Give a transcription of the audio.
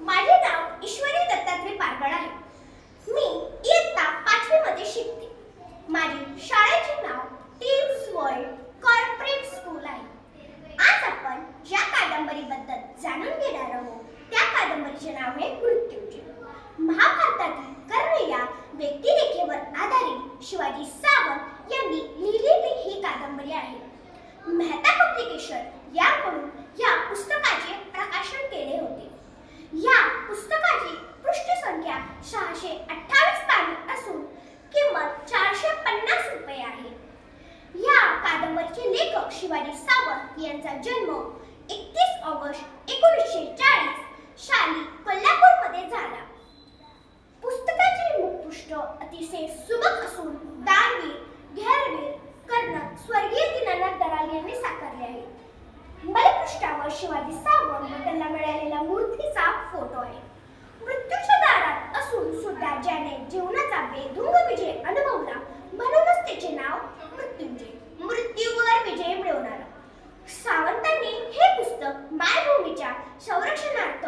माझे नाव ईश्वरी दत्तात्रय पारगड आहे. मी इयत्ता 5वी मध्ये शिकते. माझी शाळेचे नाव टीम्स वर्ल्ड कॉर्पोरेट स्कूल आहे. आज आपण ज्या कादंबरीबद्दल जाणून घेणार आहोत त्या कादंबरीचे नाव आहे मृत्युंजय. महाभारतातील कर्ण या व्यक्तिरेखेवर आधारित शिवाजी सावंत यांनी लिहिलेली ही कादंबरी आहे. मेहता पब्लिकेशन याकडून या पुस्तकाचे प्रकाशन केले होते. या पुस्तकाची पृष्ठसंख्या 628 पाने असून किंमत 450 रुपये आहे. या कादंबरीचे लेखक शिवाजी सावंत यांचा जन्म 31 ऑगस्ट 1940 साली कोल्हापूरमध्ये झाला. पुस्तकाचे मुखपृष्ठ अतिशय सुबक असून दानवीर, घेरवीर कर्ण स्वर्गीय दीनानाथ दराल यांनी साकारले आहे. बलपृष्ठावर शिवाजी सावंत व त्यांना मिळालेला मूर्तीचा फोटो आहे. मृत्यूच्या दारात असून सुद्धा ज्याने जीवनाचा बेधुंद विजय अनुभवला म्हणूनच त्याचे नाव मृत्युंजय, मृत्यूवर विजय मिळवणारा. सावंतांनी हे पुस्तक मायभूमीच्या संरक्षणार्थ